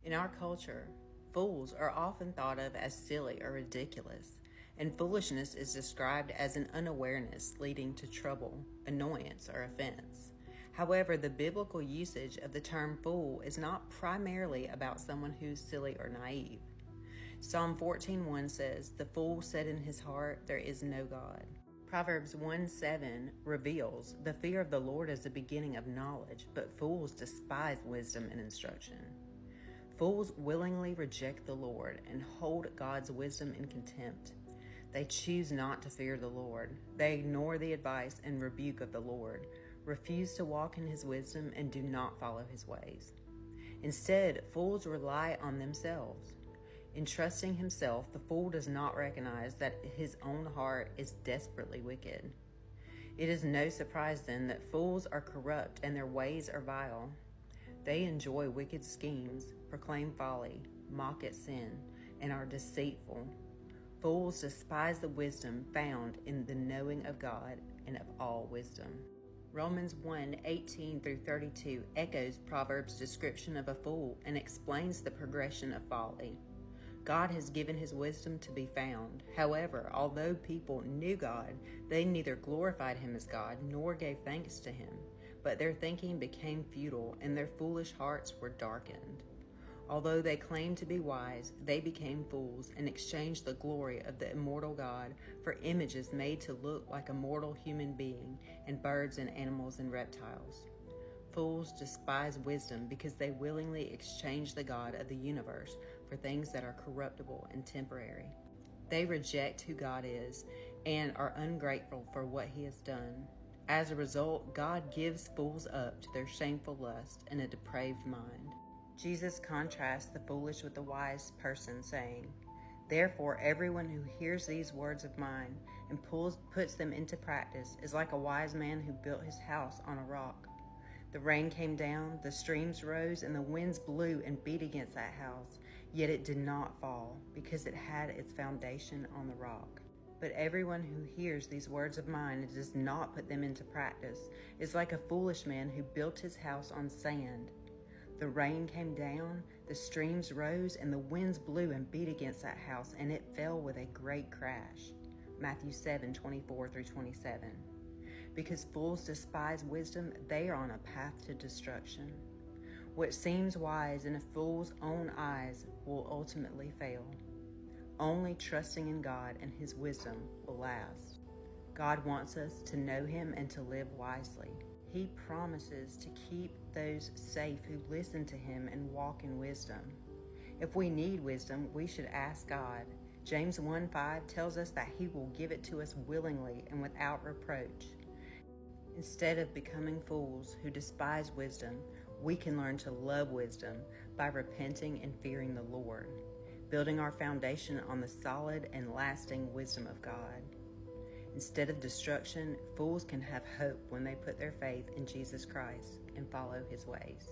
In our culture, fools are often thought of as silly or ridiculous, and foolishness is described as an unawareness leading to trouble, annoyance, or offense. However, the biblical usage of the term fool is not primarily about someone who's silly or naive. Psalm 14:1 says, "The fool said in his heart, there is no God." Proverbs 1:7 reveals, "The fear of the Lord is the beginning of knowledge, but fools despise wisdom and instruction." Fools willingly reject the Lord and hold God's wisdom in contempt. They choose not to fear the Lord. They ignore the advice and rebuke of the Lord, refuse to walk in his wisdom, and do not follow his ways. Instead, fools rely on themselves. In trusting himself, the fool does not recognize that his own heart is desperately wicked. It is no surprise then that fools are corrupt and their ways are vile. They enjoy wicked schemes, proclaim folly, mock at sin, and are deceitful. Fools despise the wisdom found in the knowing of God and of all wisdom. Romans 1:18-32 echoes Proverbs' description of a fool and explains the progression of folly. God has given his wisdom to be found. However, although people knew God, they neither glorified him as God nor gave thanks to him, but their thinking became futile and their foolish hearts were darkened. Although they claimed to be wise, they became fools and exchanged the glory of the immortal God for images made to look like a mortal human being and birds and animals and reptiles. Fools despise wisdom because they willingly exchange the God of the universe for things that are corruptible and temporary. They reject who God is and are ungrateful for what he has done. As a result, God gives fools up to their shameful lust and a depraved mind. Jesus contrasts the foolish with the wise person, saying, "Therefore, everyone who hears these words of mine and puts them into practice is like a wise man who built his house on a rock. The rain came down, the streams rose, and the winds blew and beat against that house, yet it did not fall, because it had its foundation on the rock. But everyone who hears these words of mine and does not put them into practice is like a foolish man who built his house on sand. The rain came down, the streams rose, and the winds blew and beat against that house, and it fell with a great crash." Matthew 7:24-27. Because fools despise wisdom, they are on a path to destruction. What seems wise in a fool's own eyes will ultimately fail. Only trusting in God and his wisdom will last. God wants us to know him and to live wisely. He promises to keep those safe who listen to him and walk in wisdom. If we need wisdom, we should ask God. James 1:5 tells us that he will give it to us willingly and without reproach. Instead of becoming fools who despise wisdom, we can learn to love wisdom by repenting and fearing the Lord, building our foundation on the solid and lasting wisdom of God. Instead of destruction, fools can have hope when they put their faith in Jesus Christ and follow his ways.